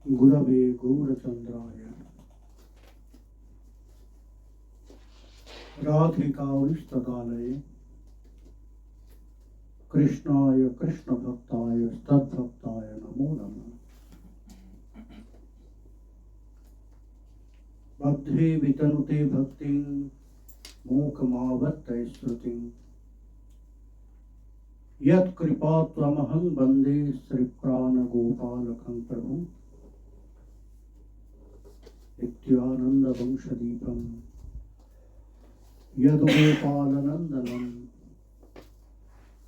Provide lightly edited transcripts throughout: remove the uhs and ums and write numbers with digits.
Gurave Gaurachandraya Radhikauristadalaye Krishnaya Krishna Bhaktaya Stadbhaktaya Namo Namah Bhakti Vitanute Bhaktin Mukhamavatte Srutim Yat Kripatvamaham Bande Sri Prana Gopalakam Prabhu Nityananda Vamshadipam Yad Gopalanandanam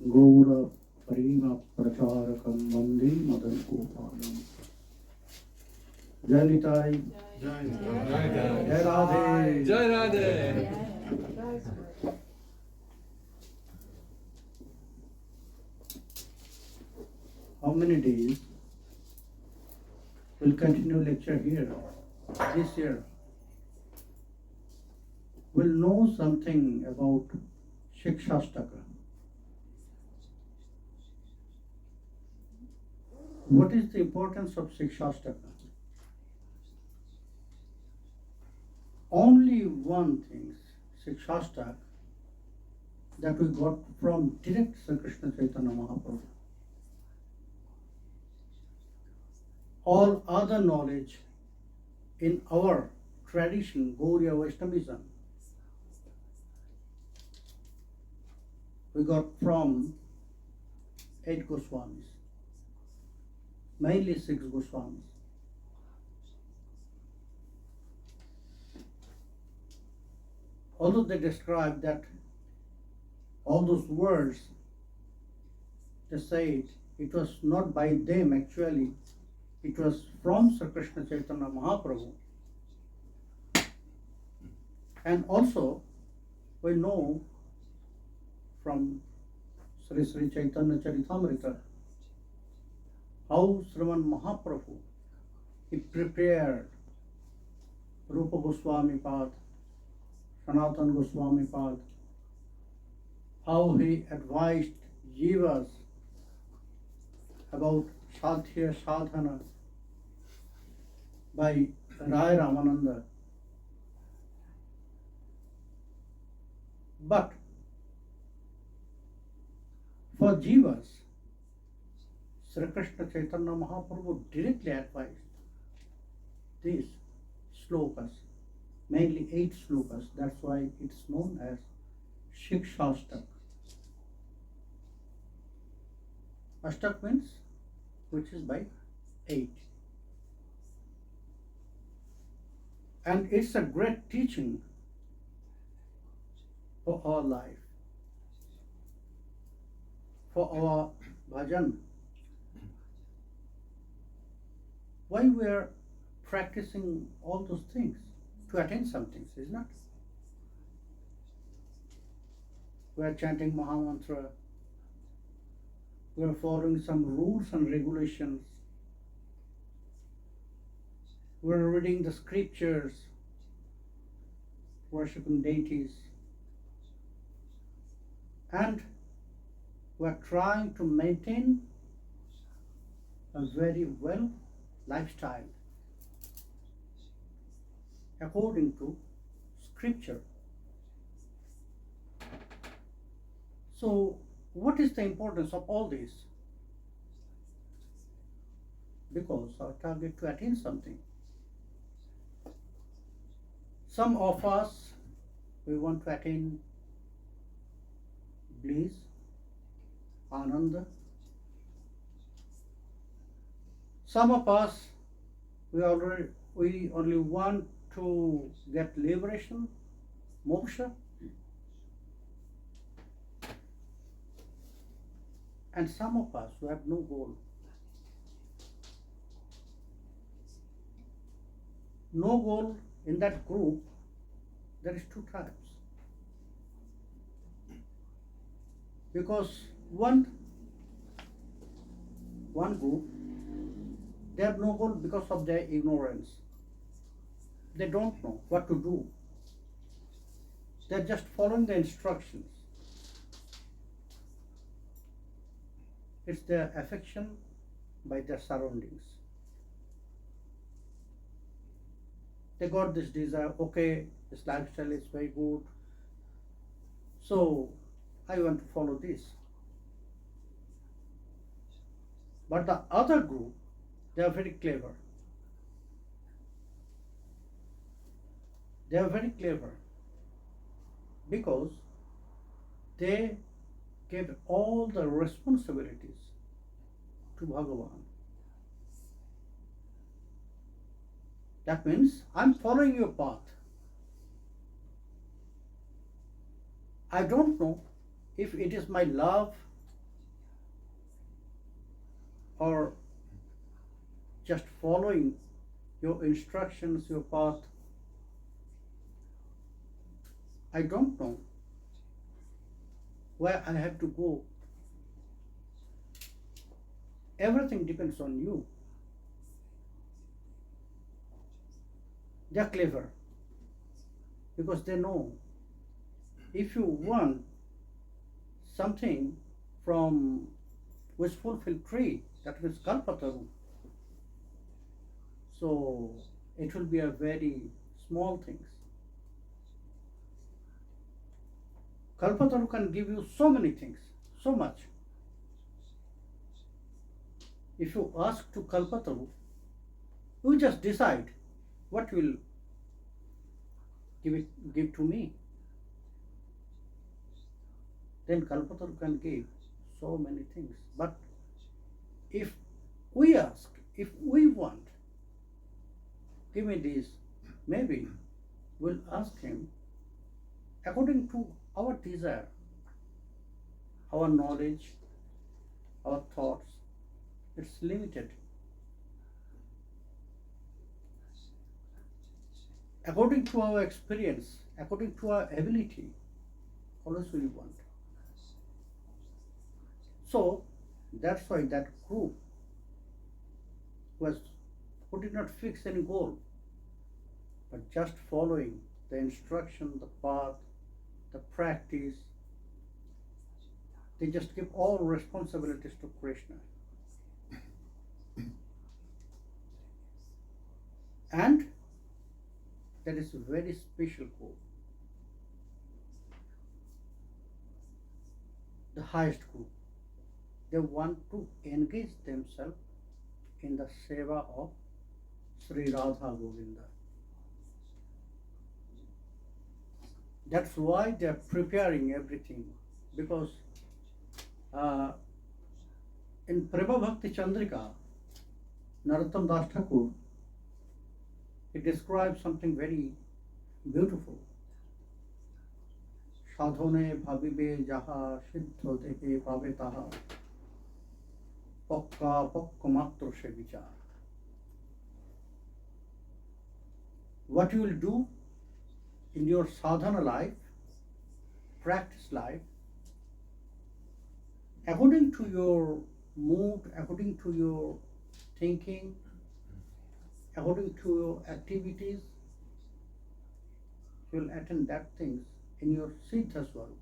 Gaura Parima Pracharakam Bande Madan Gopalam Jai Nitay Jai Radhe Jai Radhe. How many days we'll continue lecture here this year? We'll know something about Shikshastaka. What is the importance of Sikshastaka? Only one thing, Shikshastaka, that we got from direct Sri Krishna Chaitanya Mahaprabhu. All other knowledge in our tradition, Gauriya Vaishnavism, we got from 8 Goswamis, mainly 6 Goswamis. Although they describe that all those words, they say it was not by them actually, it was from Sri Krishna Chaitanya Mahaprabhu. And also, we know from Sri Sri Chaitanya Charitamrita how Sriman Mahaprabhu, he prepared Rupa Goswami Pad, Sanatan Goswami Pad, how he advised jivas about Sadhya Sadhana by Rai Ramananda. But for jivas, Sri Krishna Chaitanya Mahaprabhu directly advised these slokas, mainly 8 slokas. That's why it's known as Shikshastakam. Ashtak means which is by 8. And it's a great teaching for our life, for our bhajan. Why we are practicing all those things? To attain some things, isn't it? We are chanting Mahamantra. We are following some rules and regulations. We are reading the scriptures, worshipping deities, and we are trying to maintain a very well lifestyle according to scripture. So, what is the importance of all this? Because our target to attain something. Some of us, we want to attain bliss, ananda. Some of us, we only want to get liberation, moksha. And some of us who have no goal. No goal in that group, there is 2 types. Because one group, they have no goal because of their ignorance. They don't know what to do. They're just following the instructions. It's their affection by their surroundings. They got this desire, okay, this lifestyle is very good, so I want to follow this. But the other group, they are very clever. They are very clever because they gave all the responsibilities to Bhagavan. That means I'm following your path. I don't know if it is my love or just following your instructions, your path. I don't know where I have to go. Everything depends on you. They are clever because they know if you want something from which fulfill tree, that means kalpataru, so it will be a very small things. Kalpataru can give you so many things, so much. If you ask to Kalpataru, you just decide what will give to me. Then Kalpataru can give so many things. But if we ask, if we want, give me this, maybe we'll ask him according to our desire, our knowledge, our thoughts. It's limited. According to our experience, according to our ability, always we want. So that's why that group was who did not fix any goal, but just following the instruction, the path, the practice. They just give all responsibilities to Krishna. And that is a very special group. The highest group. They want to engage themselves in the seva of Sri Radha Govinda. That's why they are preparing everything, because in Prema Bhakti Chandrika, Narottam Das Thakur, he describes something very beautiful. Sadhone bhavibe jaha siddho dehe pavetaha pakka matra se vichar. What you will do in your sadhana life, practice life, according to your mood, according to your thinking, according to your activities, you will attain that things in your siddha swarup.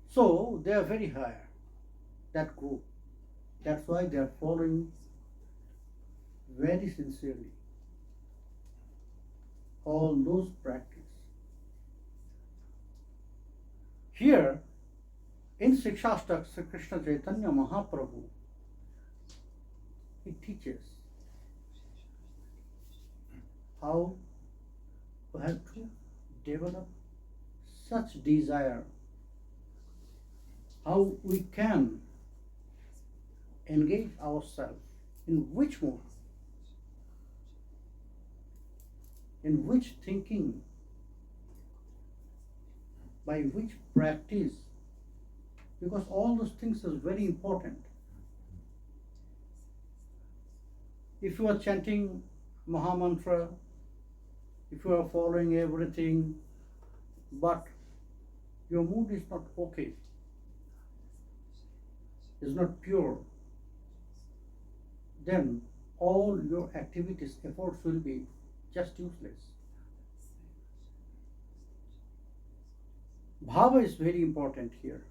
So they are very high, that group. That's why they are following very sincerely all those practice. Here in Sikshastakam, Sri Krishna Chaitanya Mahaprabhu, he teaches how to have to develop such desire, how we can engage ourselves in which mode, in which thinking, by which practice, because all those things is very important. If you are chanting Mahamantra, if you are following everything, but your mood is not okay, is not pure, then all your activities, efforts will be just useless. Bhava is very important here.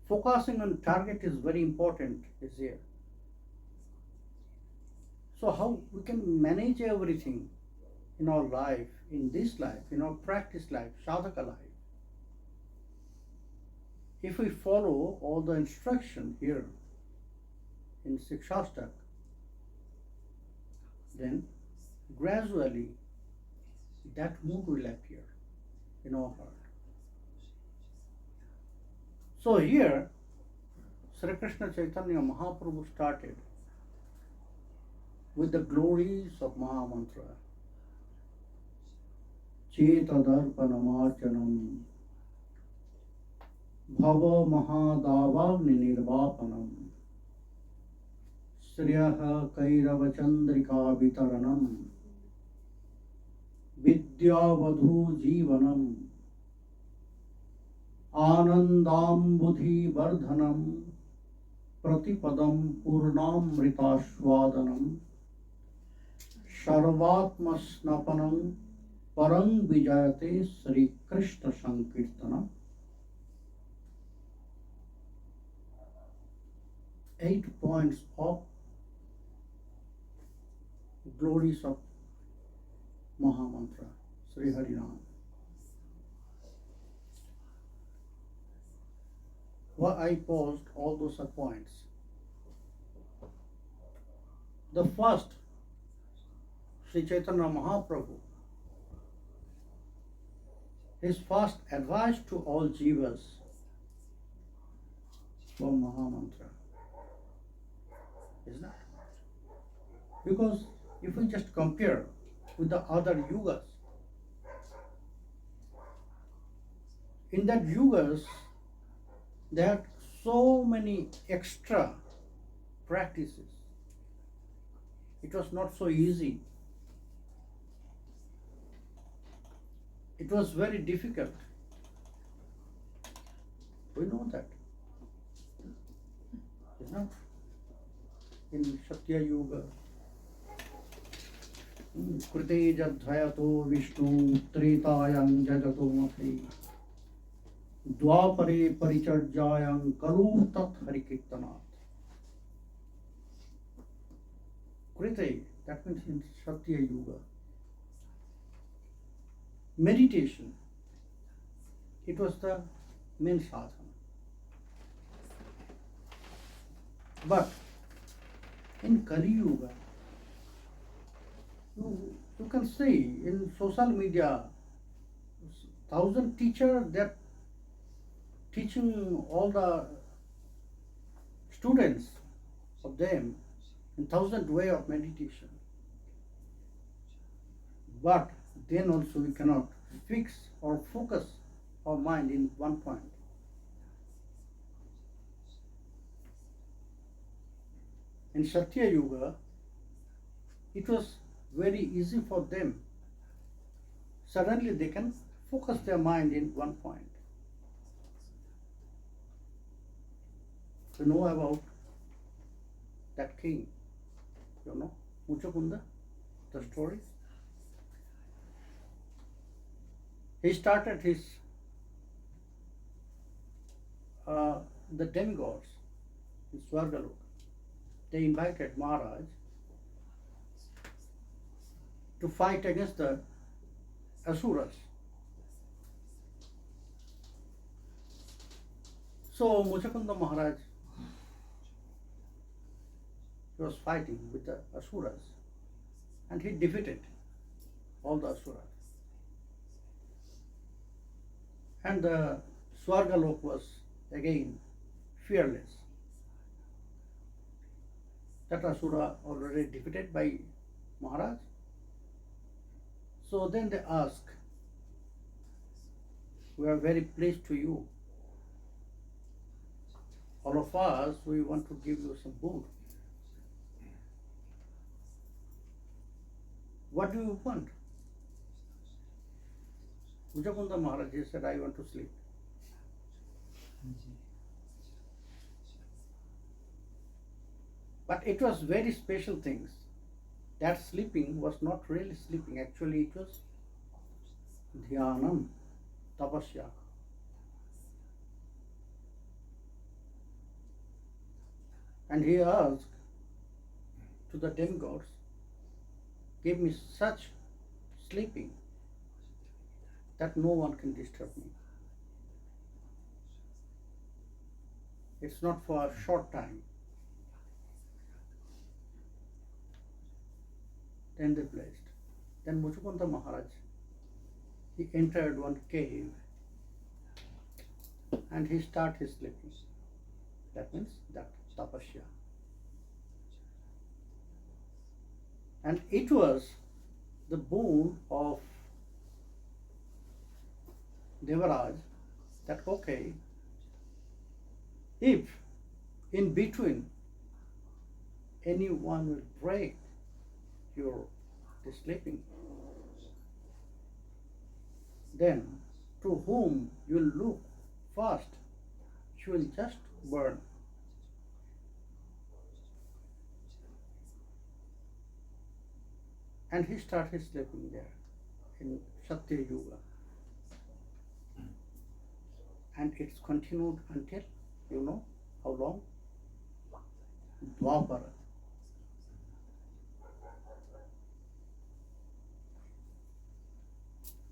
focusing on target is very important is here. So how we can manage everything in our life, in this life, in our practice life, sadhaka life. If we follow all the instruction here in Sikshastakam, then gradually that mood will appear in our heart. So here, Sri Krishna Chaitanya Mahaprabhu started with the glories of Mahamantra. Chitta darpanamarchanam bhava mahadavagni nirvapanam sriyaha kairava chandrika vitaranam vidyavadhu jivanam anandambudhi vardhanam प्रतिपदम पूर्णामृतास्वादनम सर्वात्मस्नपनम परं विजयते Shri Krishna संकीर्तनम. 8 points of glories of Mahamantra, Sri Harinam. Why I paused all those points. The first, Sri Chaitanya Mahaprabhu, his first advice to all jivas for Mahamantra is that. Because if we just compare with the other yugas, in that yugas, they had so many extra practices. It was not so easy. It was very difficult. We know that. You know, in Satya Yuga, Krite jadhayato Vishnu Tretayam jajato mati Dwapare paricharjayam kalu tat harikirtanat. Krite, that means in Satya Yuga. Meditation, it was the main sadhana. But in Kali Yuga, you can see in social media, 1,000 teachers that teaching all the students of them in 1,000 way of meditation. But then also we cannot fix or focus our mind in one point. In Satya Yuga, it was very easy for them. Suddenly they can focus their mind in one point. You know about that king, you know, Muchakunda, the story. He started his, the demigods in Swargalok. They invited Maharaj to fight against the Asuras. So Muchakunda Maharaj, he was fighting with the Asuras and he defeated all the Asuras. And the Swargalok was again fearless. That Asura already defeated by Maharaj. So then they ask, we are very pleased to you. All of us, we want to give you some food. What do you want? Muchakunda Maharaj said, I want to sleep. But it was very special things. That sleeping was not really sleeping. Actually, it was dhyanam, tapasya. And he asked to the demigods, give me such sleeping that no one can disturb me. It's not for a short time. Then they blessed. Then Muchukunda Maharaj, he entered one cave and he started his sleeping. That means that tapasya. And it was the boon of Devaraj that okay, if in between anyone will break your sleeping, then to whom you will look first, she will just burn. And he started sleeping there in Satya Yuga. And it's continued until, you know, how long? Dwapara.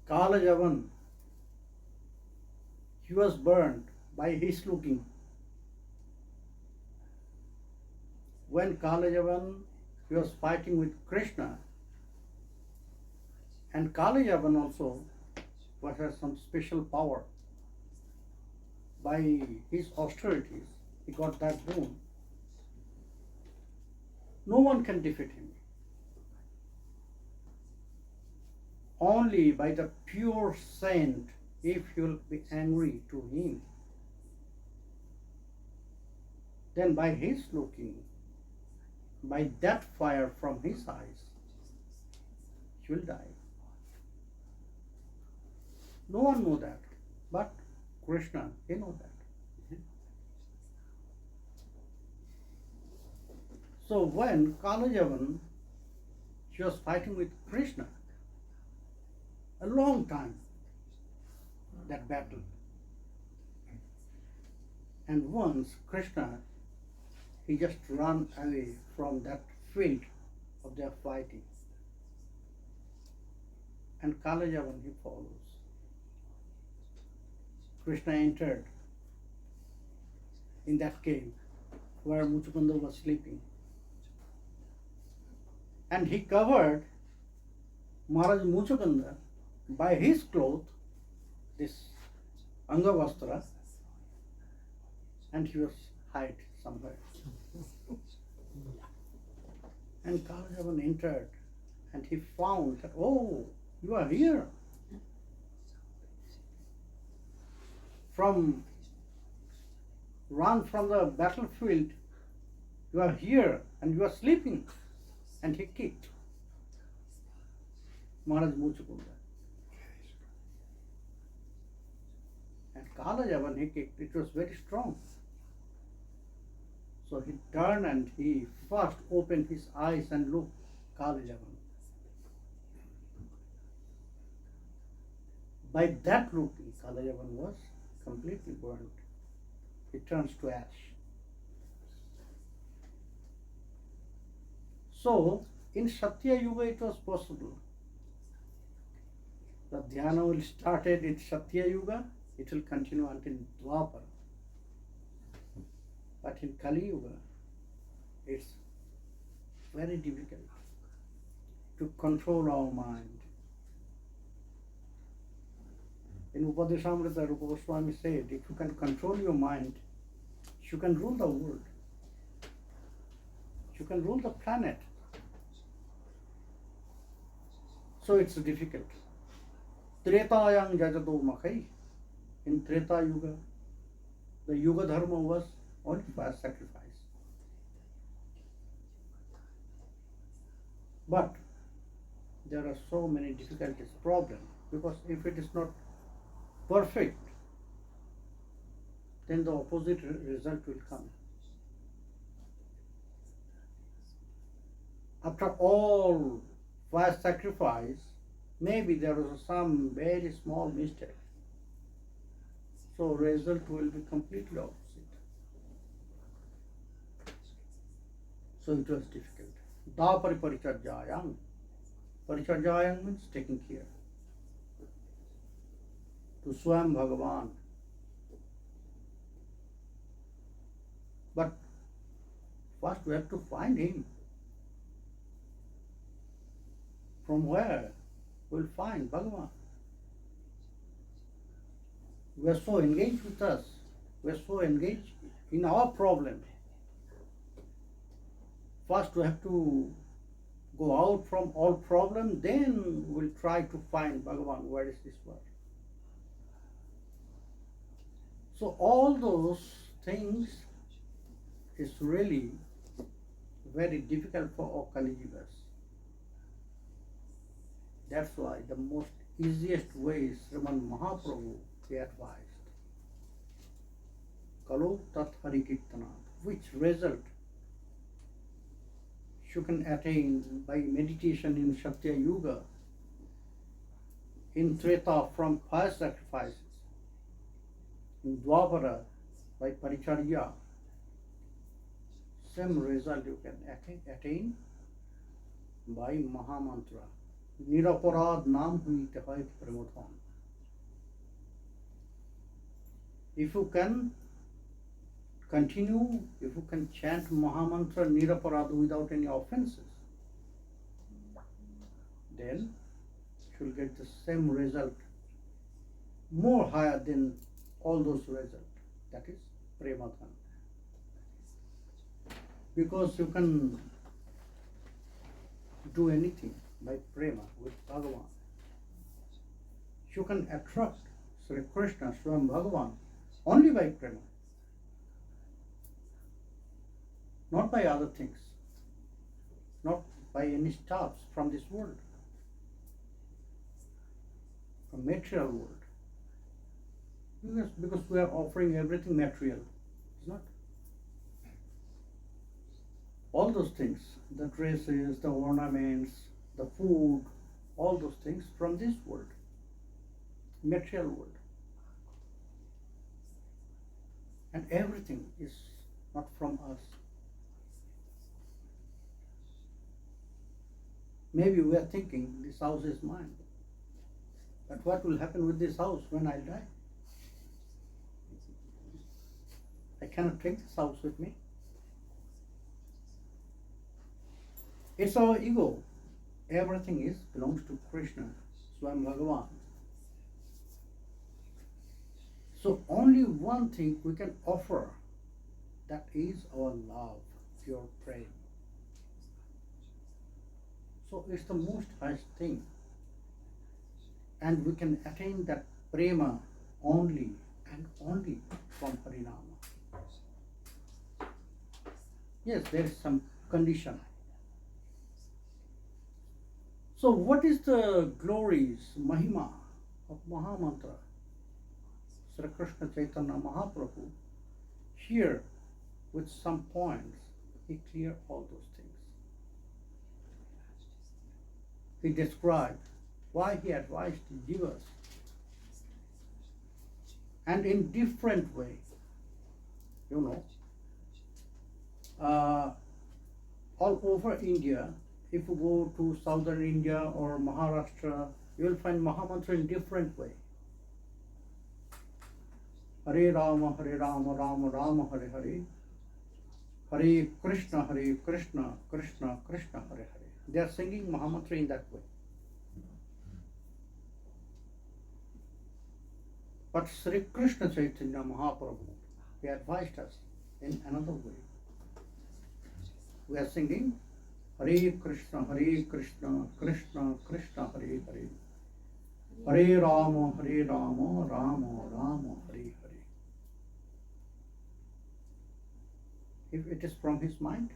Kalajavan, he was burned by his looking. When Kalajavan, he was fighting with Krishna, and Kalajavan also has some special power. By his austerities, he got that boon. No one can defeat him. Only by the pure saint, if you will be angry to him, then by his looking, by that fire from his eyes, he will die. No one knows that, but Krishna, he knows that. So when Kalajavan, she was fighting with Krishna, a long time, that battle. And once Krishna, he just ran away from that field of their fighting. And Kalajavan, he follows. Krishna entered in that cave where Muchukunda was sleeping. And he covered Maharaj Muchukunda by his cloth, this Angavastra, and he was hid somewhere. And Kalajavan entered and he found that, oh, you are here. Run from the battlefield, you are here and you are sleeping. And he kicked Maharaj Muchukunda. And Kalajavan he kicked, it was very strong. So he turned and he first opened his eyes and looked Kalajavan. By that looking, Kalajavan was completely burned. It turns to ash. So, in Satya Yuga it was possible. The dhyana will started in Satya Yuga, it will continue until Dwapara. But in Kali Yuga, it's very difficult to control our mind. In Upadeshamrita, Rupa Goswami said, if you can control your mind, you can rule the world. You can rule the planet. So it's difficult. Tretayang jajato makai. In Treta Yuga, the Yuga Dharma was only fire sacrifice. But there are so many difficulties, problems, because if it is not perfect, then the opposite result will come. After all fire sacrifice, maybe there was some very small mistake. So result will be completely opposite. So it was difficult. Dapari paricharjayam. Paricharjayam means taking care. To Swam Bhagavan. But first we have to find him. From where we'll find Bhagavan? We are so engaged with us. We are so engaged in our problem. First we have to go out from all problem, then we'll try to find Bhagavan. Where is this world? So all those things is really very difficult for all Kali Jivas. That's why the most easiest way is Sriman Mahaprabhu he advised. Kalo tat hari kirtana, which result you can attain by meditation in Satya Yuga, in Treta from fire sacrifices, in Dwapara by Paricharya. Same result you can attain by Mahamantra. Niraparad naam hui tehai pramodham. If you can continue, if you can chant Mahamantra Niraparad without any offenses, then you will get the same result, more higher than all those results. That is Premadhan. Because you can do anything by prema with Bhagavan. You can attract Sri Krishna, Swam Bhagavan, only by prema. Not by other things. Not by any stuffs from this world. From material world. Because we are offering everything material. It's not. All those things, the dresses, the ornaments, the food, all those things from this world, material world. And everything is not from us. Maybe we are thinking this house is mine. But what will happen with this house when I die? I cannot take this house with me. It's our ego. Everything belongs to Krishna, Swam Bhagavan. So only one thing we can offer, that is our love, pure prema. So it's the most highest thing. And we can attain that prema only and only from Harinama. Yes, there is some condition. So what is the glories, Mahima of Mahamantra? Sri Krishna Chaitanya Mahaprabhu, here with some points, he cleared all those things. He described why he advised jivas, and in different ways. All over India, if you go to southern India or Maharashtra, you will find Mahamantra in different way. Hare Rama, Rama Rama, Hare Hare. Hare Krishna, Krishna Krishna, Hare Hare. They are singing Mahamantra in that way. But Sri Krishna Chaitanya Mahaprabhu, he advised us in another way. We are singing Hare Krishna, Krishna Krishna, Hare Hare. Hare Rama, Rama Rama, Hare Hare. If it is from his mind,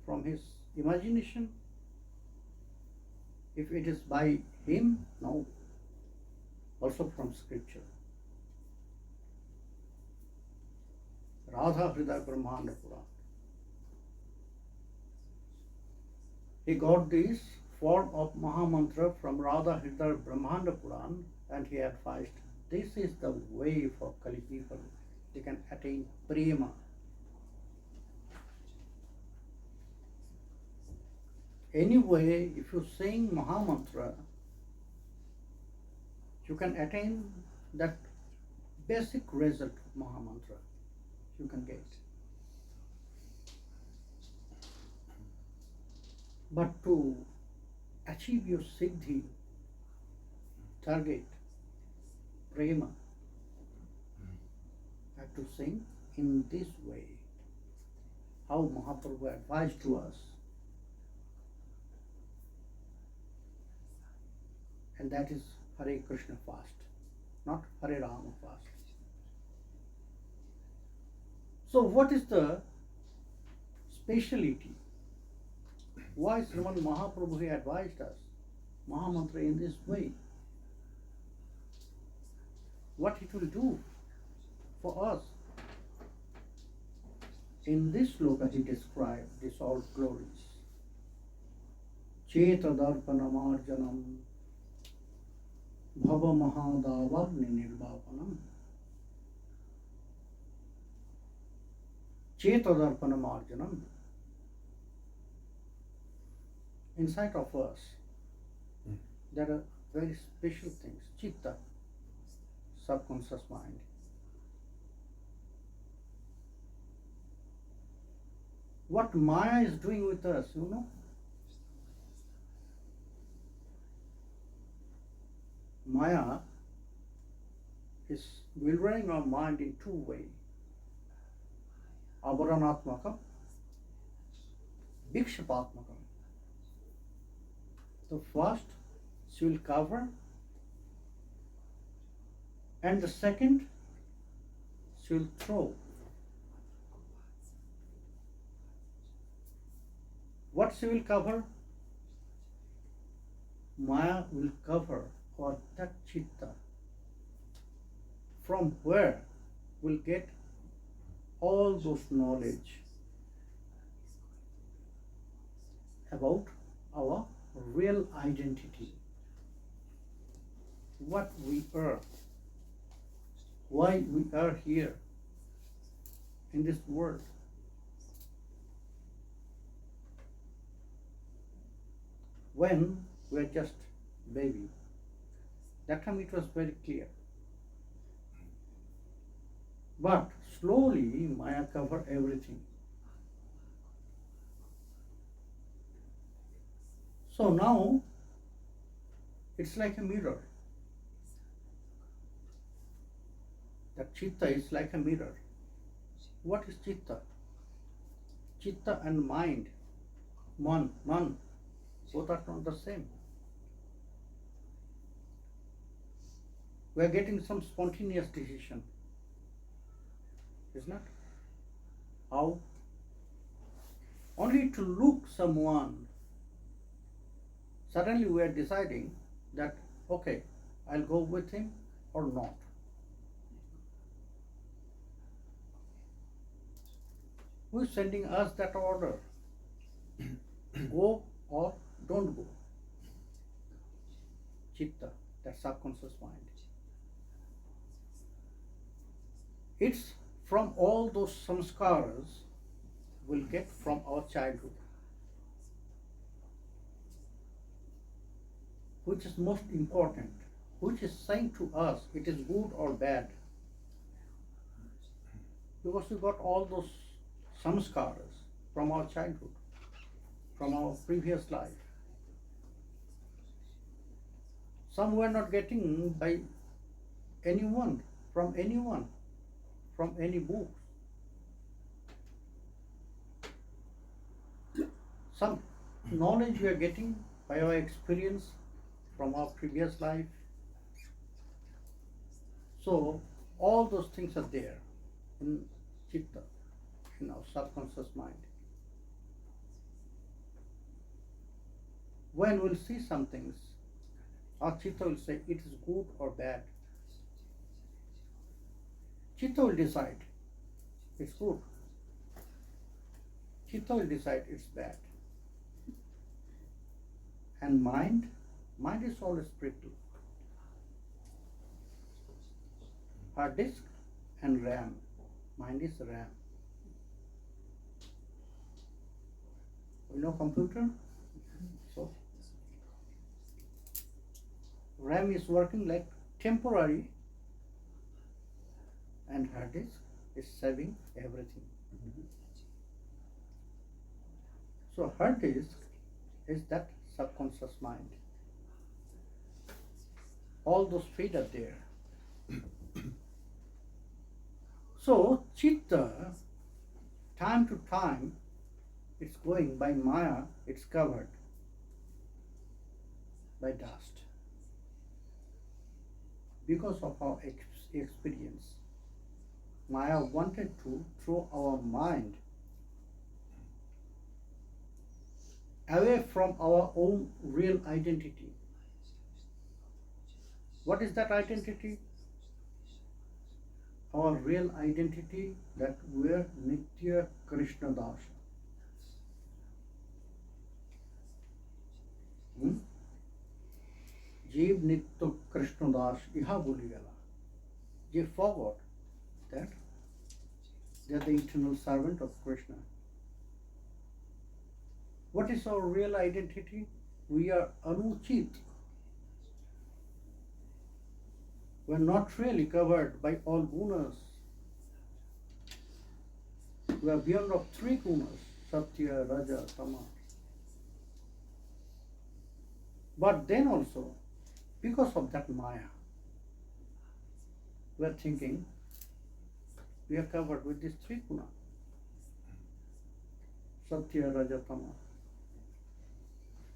from his imagination, if it is by him, no. Also from scripture. Radha Hridaya Brahmanda Puran. He got this form of Mahamantra from Radha Hridaya Brahmanda Puran, and he advised, this is the way for Kali people. They can attain prema. Anyway, if you sing Mahamantra, you can attain that basic result of Mahamantra. You can get. But to achieve your siddhi, target, prema, you have to sing in this way. How Mahaprabhu advised to us. And that is Hare Krishna fast, not Hare Rama fast. So what is the speciality? Why Sriman Mahaprabhu he advised us Mahamantra in this way? What it will do for us? In this sloka he described this all glories. Cheta darpanamarjanam bhava mahadavarni nirvapanam. Cheta darpanamarjanam. Inside of us, there are very special things. Chitta, subconscious mind. What Maya is doing with us, you know? Maya is wildering our mind in two ways. Avaranatmakam, Vikshapatmakam. The first she will cover, and the second she will throw. What she will cover? Maya will cover, or that Chitta, from where we'll get all those knowledge about our real identity, what we are, why we are here in this world. When we are just baby, that time it was very clear. But slowly Maya cover everything. So now it's like a mirror. That Chitta is like a mirror. What is Chitta? Chitta and mind, man, both are not the same. We are getting some spontaneous decision, isn't it? How? Only to look someone, suddenly we are deciding that, okay, I'll go with him or not. Who is sending us that order? Go or don't go. Chitta, that subconscious mind. It's from all those samskaras we'll get from our childhood, which is most important, which is saying to us it is good or bad. Because we got all those samskaras from our childhood, from our previous life. Some we are not getting by anyone, from any book. Some knowledge we are getting by our experience from our previous life. So all those things are there in Chitta, in our subconscious mind. When we'll see some things, our Chitta will say it is good or bad. Chitta will decide it's good. Chitta will decide it's bad. And mind is always brittle. Hard disk and RAM. Mind is RAM. You know computer? RAM is working like temporary, and hard disk is saving everything. So hard disk is that subconscious mind. All those feet are there. So Chitta, time to time, it's going by Maya, it's covered by dust. Because of our experience, Maya wanted to throw our mind away from our own real identity. What is that identity? Our real identity, that we're Nitya Krishna Das. Jeev Nitya Krishna Das, iha boli gala. They forgot that they are the eternal servant of Krishna. What is our real identity? We are anuchit. We are not really covered by all gunas. We are beyond of three gunas, Satya, Raja, Tama. But then also, because of that Maya, we are thinking we are covered with these three gunas, Satya, Raja, Tama.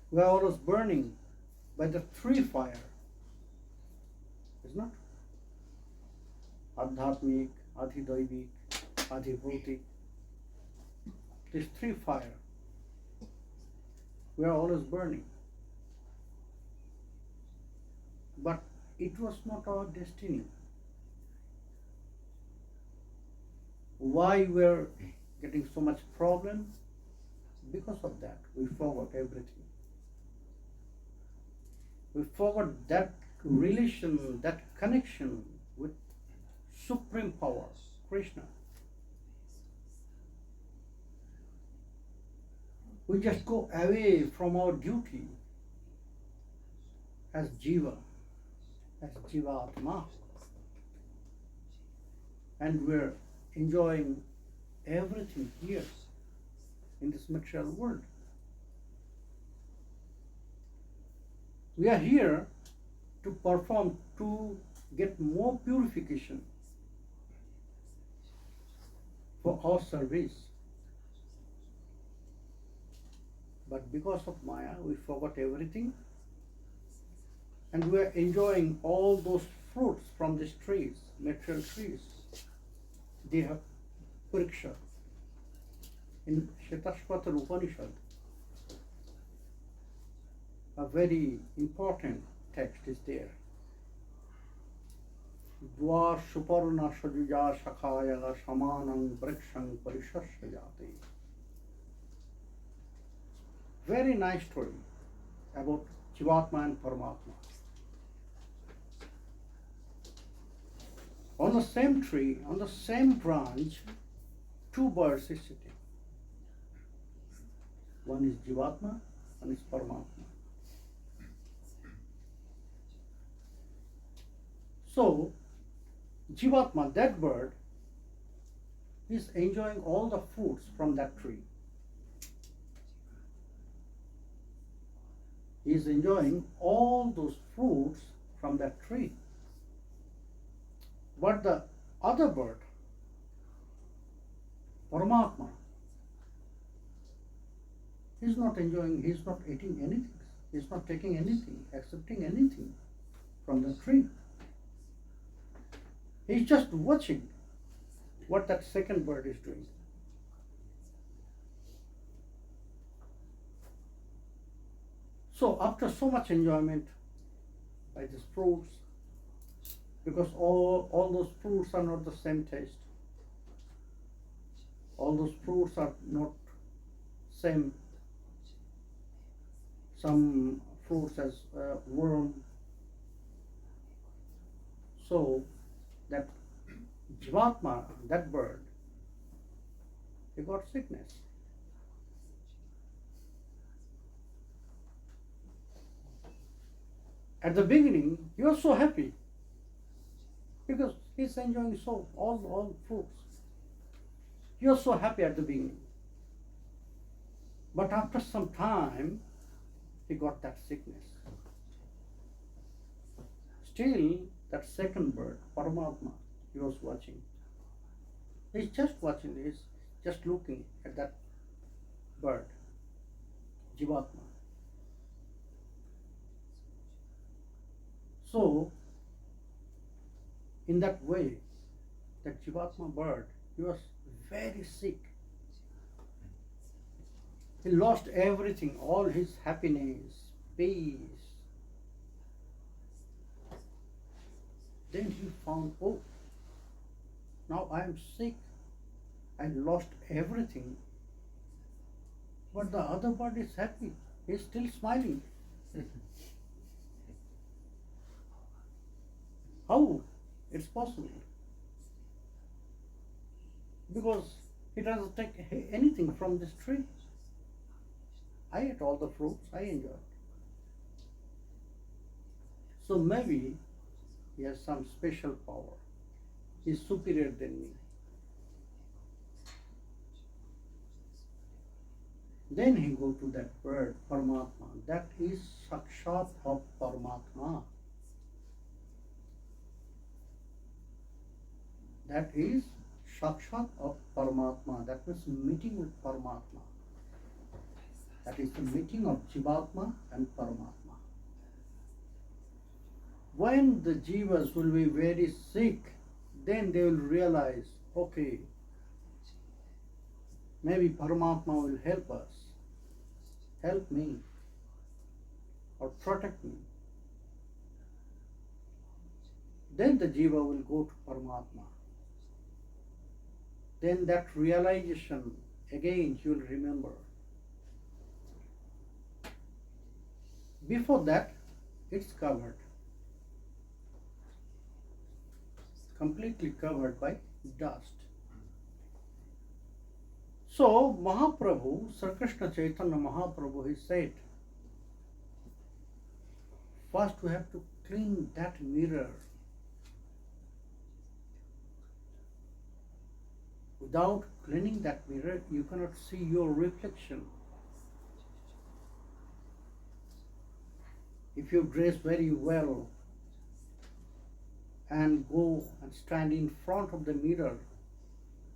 We are always burning by the three fire, is not? Adhyatmik, Adhidaivik, Adhibhutik. These three fire. We are always burning. But it was not our destiny. Why we are getting so much problem? Because of that, we forgot everything. We forgot that relation, that connection with Supreme Power, Krishna. We just go away from our duty as Jiva, as Jivatma. And we're enjoying everything here in this material world. We are here to perform, to get more purification for our service. But because of Maya, we forgot everything, and we are enjoying all those fruits from these trees, material trees. They have puriksha. In Shiksastakam Upanishad, a very important text is there. Dvar Suparna Sajuja Shakhaya Samanam Brikshang Parishashayate. Very nice story about Jivatma and Paramatma. On the same tree, on the same branch, two birds is sitting. One is Jivatma, one is Paramatma. So, Jivatma, that bird, is enjoying all the fruits from that tree. He is enjoying all those fruits from that tree. But the other bird, Paramatma, he is not enjoying, he is not eating anything, he is not taking anything, accepting anything from the tree. He is just watching what that second bird is doing. So after so much enjoyment by these fruits, because all those fruits are not the same taste, all those fruits are not same. Some fruits as worm. So that Jivatma, that bird, he got sickness. At the beginning, you are so happy because he's enjoying so all fruits. You are so happy at the beginning. But after some time, he got that sickness. Still, that second bird, Paramatma, he was watching. He's just watching, he's just looking at that bird, Jivatma. So, in that way, that Jivatma bird, he was very sick. He lost everything, all his happiness, peace. Then he found, oh, now I am sick. I lost everything. But the other bird is happy. He is still smiling. How? It's possible. Because he doesn't take anything from this tree. I ate all the fruits, I enjoyed. So maybe he has some special power. He is superior than me. Then he go to that bird, Paramatma. That is Sakshat of Paramatma. That is Sakshat of Paramatma. That means meeting with Paramatma. That is the meeting of Jivatma and Paramatma. When the Jivas will be very sick, then they will realize, okay, maybe Paramatma will help us, help me, or protect me. Then the Jiva will go to Paramatma. Then that realization, again, you will remember. Before that, it's covered, completely covered by dust. So Mahaprabhu, Sri Krishna Chaitanya Mahaprabhu, he said, first we have to clean that mirror. Without cleaning that mirror, you cannot see your reflection. If you dress very well and go and stand in front of the mirror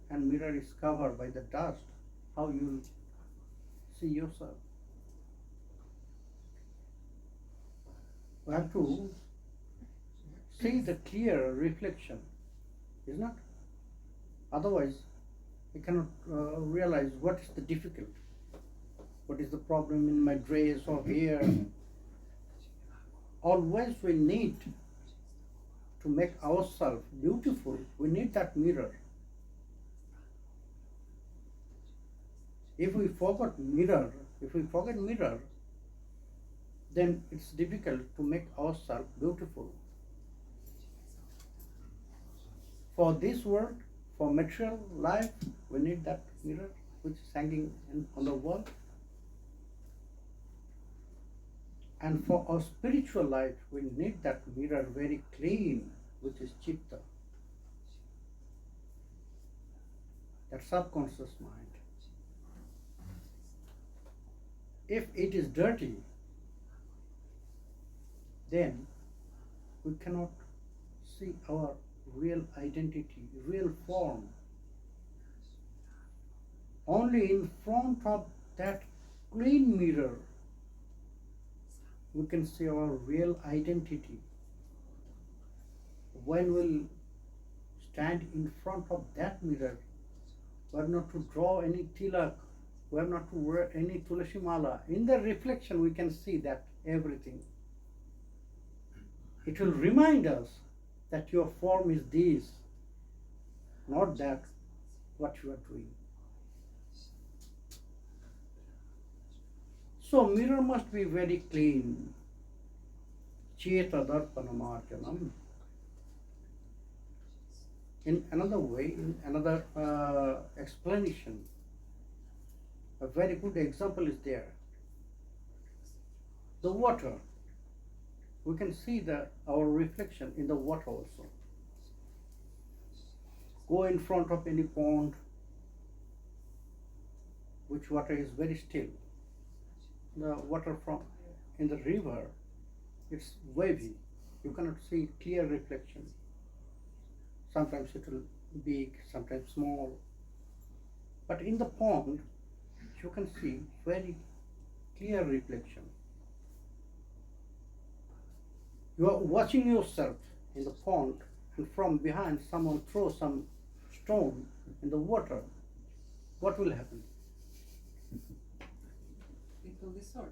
and mirror is covered by the dust, how you see yourself? You have to see the clear reflection, is not? Otherwise, you cannot realize what is the difficult, what is the problem in my dress or hair. Always we need to make ourselves beautiful. We need that mirror. If we forget mirror, then it's difficult to make ourselves beautiful. For this world, for material life, we need that mirror which is hanging on the wall. And for our spiritual life, we need that mirror very clean, which is Chitta, that subconscious mind. If it is dirty, then we cannot see our real identity, real form. Only in front of that clean mirror we can see our real identity. When we'll stand in front of that mirror, we have not to draw any tilak, we have not to wear any tulasi mala. In the reflection we can see that everything. It will remind us that your form is this, not that what you are doing. So mirror must be very clean. Chitta darpanamarjanam. In another way, in another explanation, a very good example is there. The water. we can see our reflection in the water also. Go in front of any pond, which water is very still. The water from in the river, it's wavy. You cannot see clear reflection. Sometimes it will be big, sometimes small. But in the pond, you can see very clear reflection. You are watching yourself in the pond, and from behind someone throws some stone in the water. What will happen? It will distort.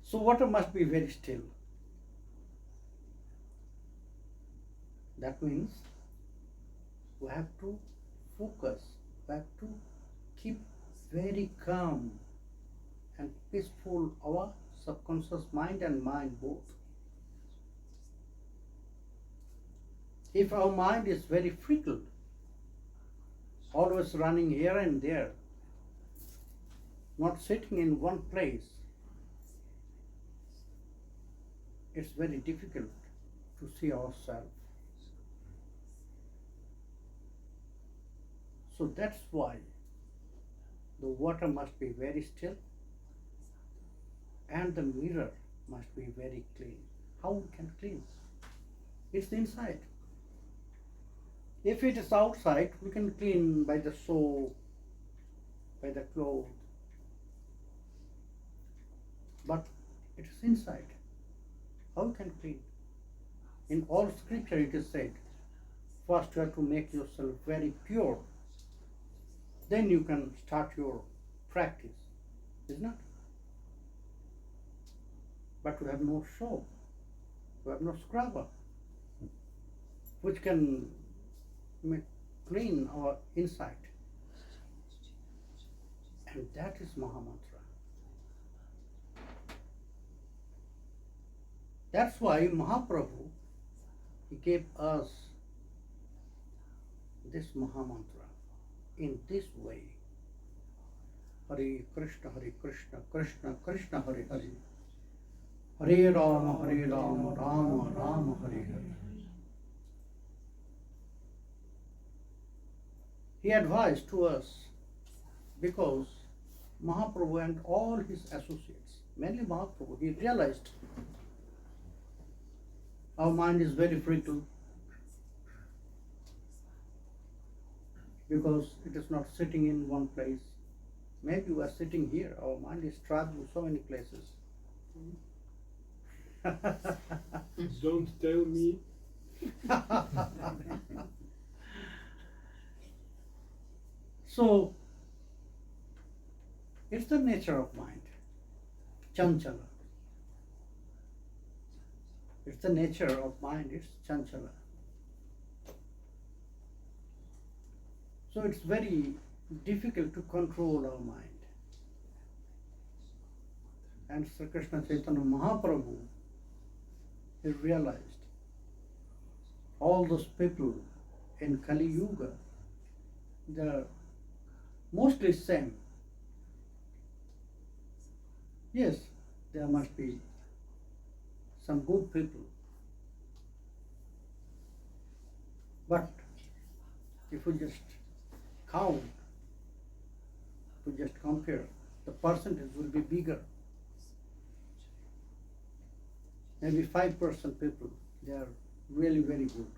So water must be very still. That means we have to focus, we have to keep very calm and peaceful our subconscious mind and mind both. If our mind is very fickle, always running here and there, not sitting in one place, it's very difficult to see ourselves. So that's why the water must be very still and the mirror must be very clean. How we can clean? It's inside. If it is outside, we can clean by the soap, by the clothes. But it is inside. How you can clean? In all scripture it is said, first you have to make yourself very pure. Then you can start your practice, isn't it? But we have no soap, we have no scrubber, which can clean our inside. And that is Mahamantra. That's why Mahaprabhu, he gave us this Mahamantra in this way. Hare Krishna, Krishna Krishna, Hare Hare. Hare Rama, Rama Rama, Hare Hare. He advised to us because Mahaprabhu and all his associates, mainly Mahaprabhu, he realized our mind is very fickle because it is not sitting in one place. Maybe we are sitting here, our mind is traveling so many places. Don't tell me. So, it's the nature of mind, chanchala. It's the nature of mind, it's chanchala. So it's very difficult to control our mind. And Sri Krishna Chaitanya Mahaprabhu, he realized all those people in Kali Yuga, they are mostly same. Yes, there must be some good people. But if we just count, if we just compare, the percentage will be bigger. Maybe 5% people, they are really very good.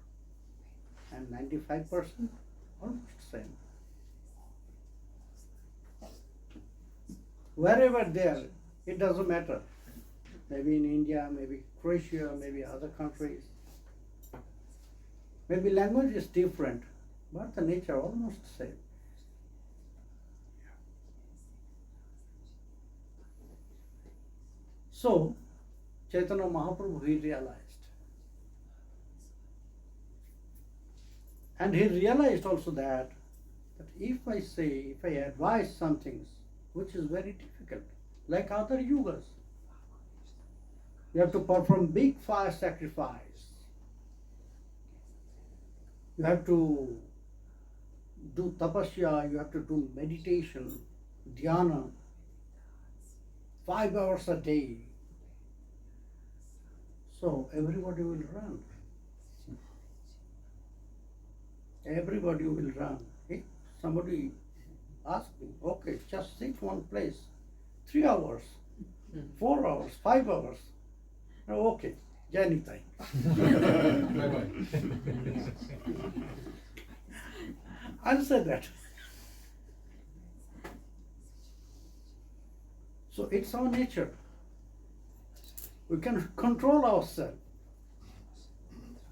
And 95% almost same. Wherever they are, it doesn't matter. Maybe in India, maybe Croatia, maybe other countries. Maybe language is different, but the nature almost same. So, Chaitanya Mahaprabhu, he realized. And he realized also that if I advise some things, which is very difficult, like other yugas, you have to perform big fire sacrifice. You have to do tapasya, you have to do meditation, dhyana, 5 hours a day. So everybody will run. Everybody will run. If somebody asks me, okay, just sit one place, 3 hours, 4 hours, 5 hours. Oh, okay, Jai Nitay. I'll say that. So it's our nature. We can control ourselves.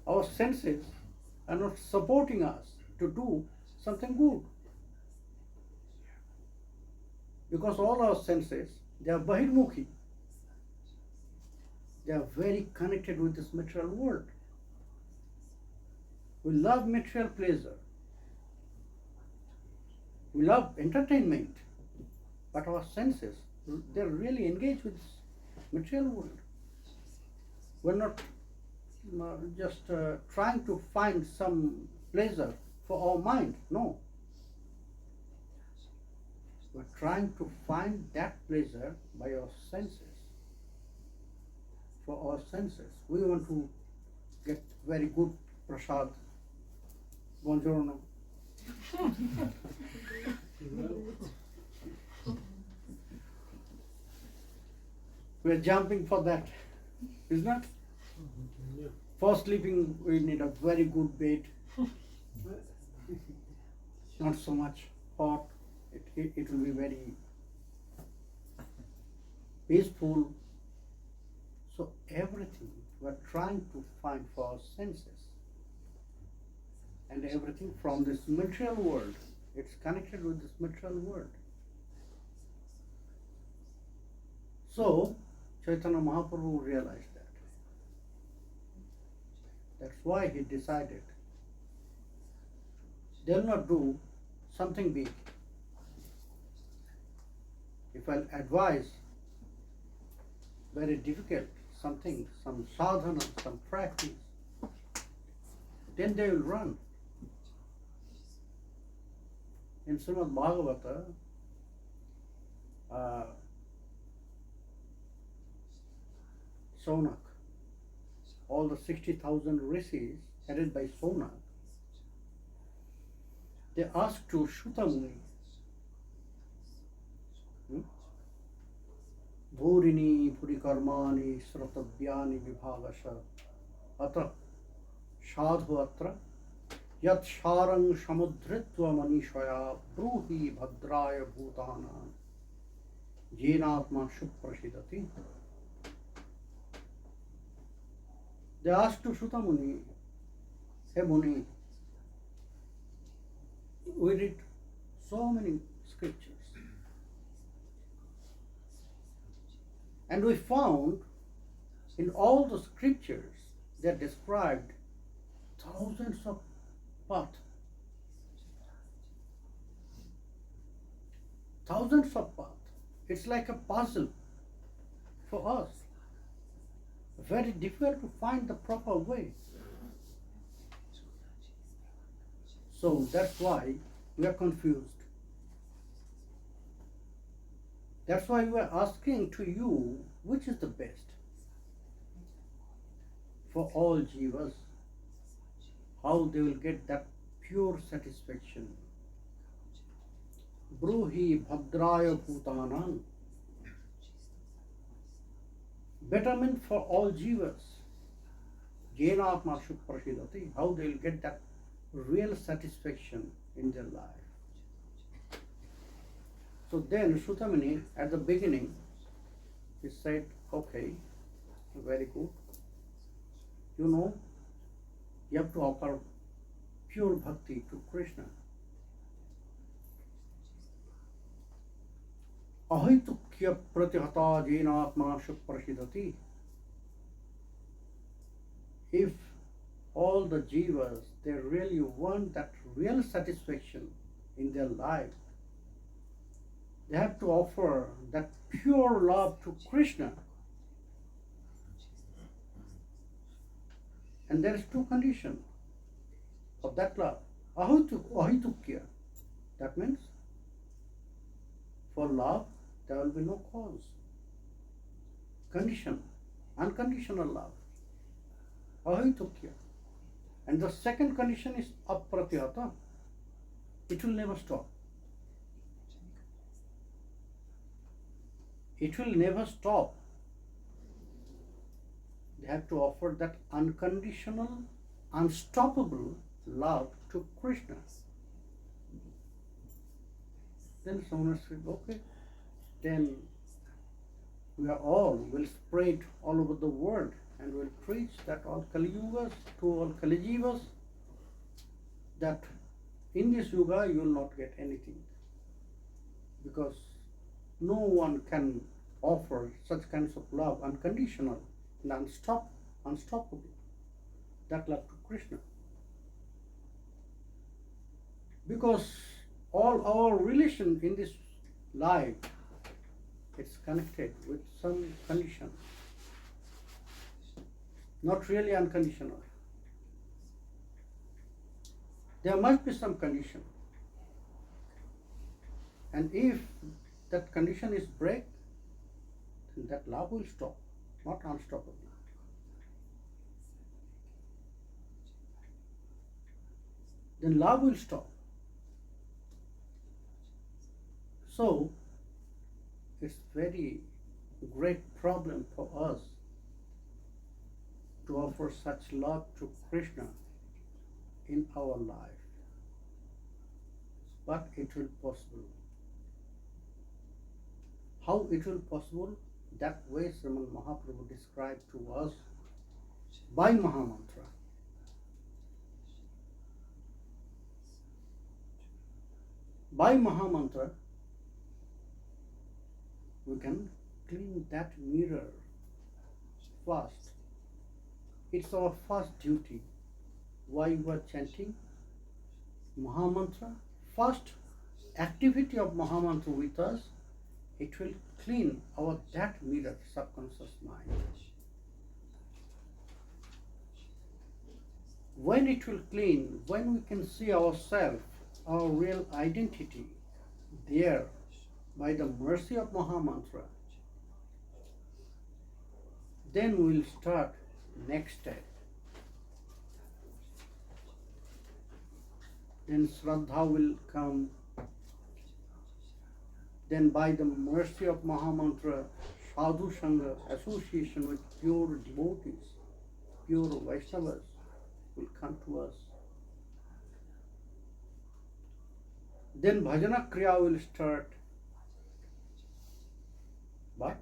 Our senses are not supporting us to do something good. Because all our senses, they are bahirmukhi. They are very connected with this material world. We love material pleasure. We love entertainment. But our senses, they're really engaged with this material world. We're not just trying to find some pleasure for our mind. No. We're trying to find that pleasure by our senses. For our senses. We want to get very good prasad. Buongiorno. We're jumping for that, isn't it? Yeah. For sleeping, we need a very good bed. Not so much hot. It will be very peaceful. So everything we're trying to find for our senses. And everything from this material world, it's connected with this material world. So Chaitanya Mahaprabhu realized that. That's why he decided they'll not do something big. If I'll advise very difficult something, some sadhana, some practice, then they will run. In Srimad Bhagavata, Sonak, all the 60,000 rishis headed by Sonak, they asked to Shuta Muni, Bhurini Purikarmani Sratavyani Vibhagasha Atra Shadhu Atra Yat Sharang Samudritva Manishaya Bruhi Bhadraya Bhutana Jenatma Shuprashidati. They asked to Shuta Muni, hey Muni, we read so many scriptures. And we found in all the scriptures they described thousands of paths. Thousands of paths. It's like a puzzle for us. Very difficult to find the proper way. So that's why we are confused. That's why we are asking to you, which is the best for all jivas, how they will get that pure satisfaction. Bruhi Bhadraya Bhutanam. Betterment for all jivas. Jenatma Shuprashidati. How they will get that real satisfaction in their life. So then Shutamuni at the beginning, he said, okay, very good. You know, you have to offer pure bhakti to Krishna. Ahitukya pratihata jenatma shuprashidati. If all the jivas, they really want that real satisfaction in their life, they have to offer that pure love to Krishna. And there is two conditions of that love. Ahitukya. That means for love there will be no cause. Condition, unconditional love. Ahitukya. And the second condition is apratyata. It will never stop. It will never stop. They have to offer that unconditional, unstoppable love to Krishna. Then someone said, okay, then we are all will spread all over the world and will preach that all Kali Yugas to all Kali Jivas that in this Yuga you will not get anything because no one can offer such kinds of love, unconditional and unstoppable, that love to Krishna. Because all our relation in this life, it's connected with some condition, not really unconditional. There must be some condition. And if that condition is break, then that love will stop, not unstoppable. Then love will stop. So, it's very great problem for us to offer such love to Krishna in our life. But it will possible. How it will possible? That way Sriman Mahaprabhu described to us by Mahamantra. By Mahamantra, we can clean that mirror first. It's our first duty. Why we are chanting Mahamantra? First activity of Mahamantra with us, it will clean our that mirror, subconscious mind. When it will clean, when we can see ourselves, our real identity there, by the mercy of Mahamantra, then we will start next step. Then Shraddha will come. Then by the mercy of Mahamantra, Sadhu Sangha, association with pure devotees, pure Vaishnavas will come to us. Then Bhajana Kriya will start. But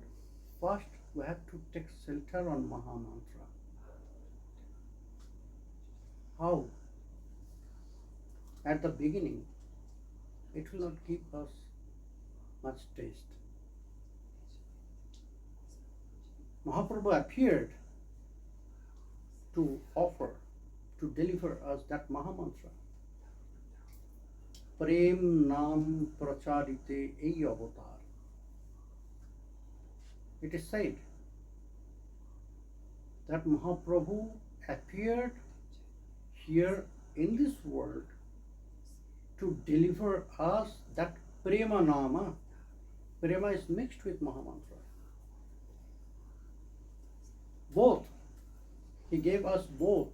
first we have to take shelter on Mahamantra. How? At the beginning, it will not give us much taste. Mahaprabhu appeared to offer, to deliver us that Mahamantra. Prem Nam Pracharite Ei Avatar. It is said that Mahaprabhu appeared here in this world to deliver us that Prema Nama. Prema is mixed with Mahamantra. Both. He gave us both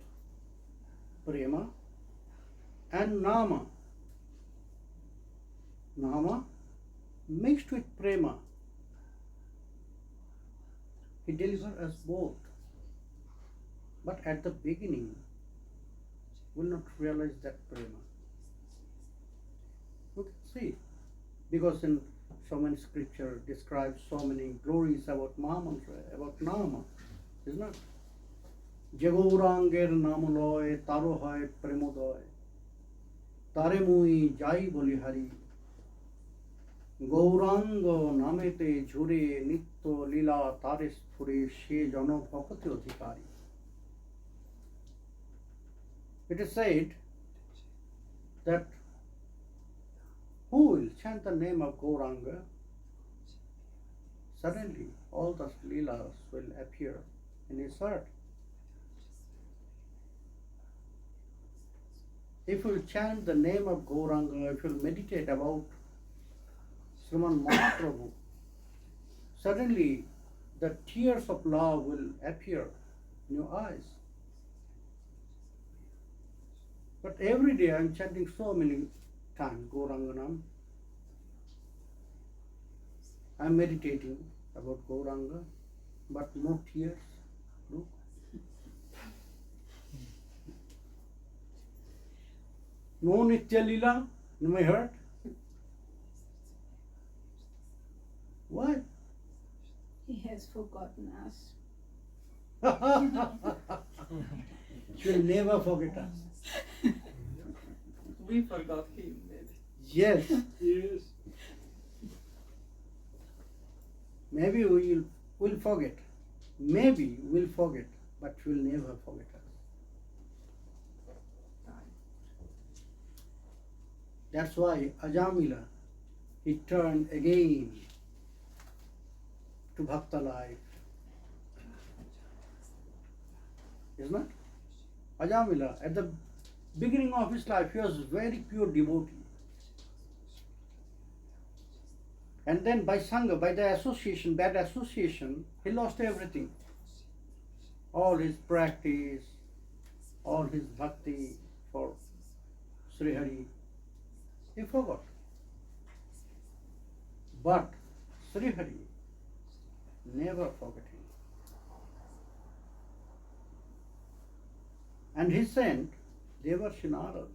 Prema and Nama. Nama mixed with Prema. He delivered us both. But at the beginning, we will not realize that Prema. We can see, because in so many scripture describes so many glories about Mahamantra, about Nama, isn't it? Jagouranger Namuloy, Taro Hoy Premodoy, Tare Mui Jai Bolihari, Gaurango Namete Jure Nitto Lila Taris Puri She Jano Bhakati Adhikari. It is said that who will chant the name of Gauranga, suddenly all the Leelas will appear in his heart. If you chant the name of Gauranga, if you meditate about Sriman Mahaprabhu, suddenly the tears of love will appear in your eyes. But every day I'm chanting so many times Gauranganam. I'm meditating about Gauranga, but no tears. Look. No Nitya Lila in my heart. Why? He has forgotten us. She will never forget us. We forgot him, maybe. Yes, Yes. maybe we'll forget. Maybe we'll forget, but she will never forget us. That's why Ajamila, he turned again to Bhakta life. Isn't it? Ajamila, at the beginning of his life, he was very pure devotee. And then by Sangha, by the association, bad association, he lost everything. All his practice, all his bhakti for Sri Hari, he forgot. But Sri Hari never forgot him. And he sent Devarshi Narad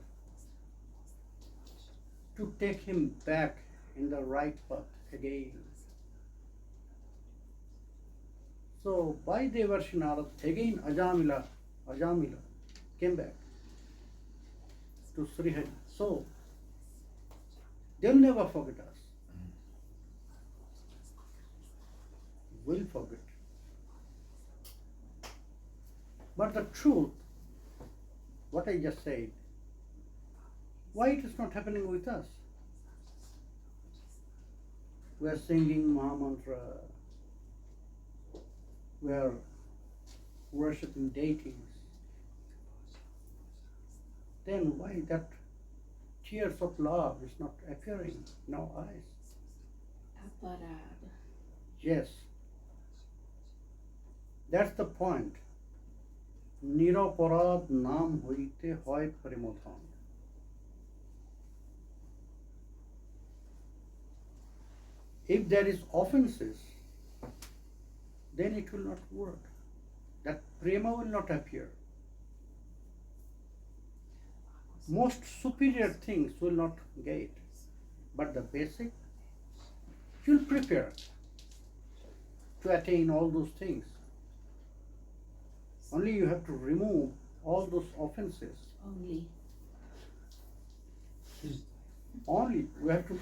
to take him back in the right path again. So by Devarshi Narad, again Ajamila came back to Sri Hari. So they'll never forget us. We'll forget. But the truth, what I just said, why it is not happening with us? We are singing Mahamantra, we are worshipping deities. Then why that tears of love is not appearing in our eyes? Aparad. Yes, that's the point. Niraparad naam hoite hoy parimodhan. If there is offenses, then it will not work. That prema will not appear. Most superior things will not get, but the basic, you'll prepare to attain all those things. Only you have to remove all those offenses. Only we have to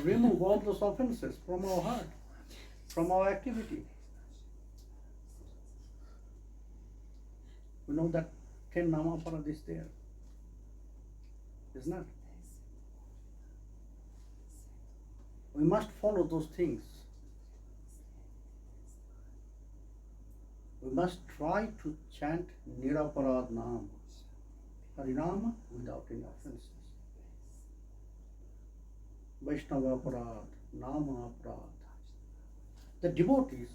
remove all those offenses from our heart, from our activity. You know that 10 Namaparad is there, isn't it? We must follow those things. We must try to chant Niraparad Nam, Harinama without any offenses. Vaishnava Aparad, Nama Aparad. The devotees,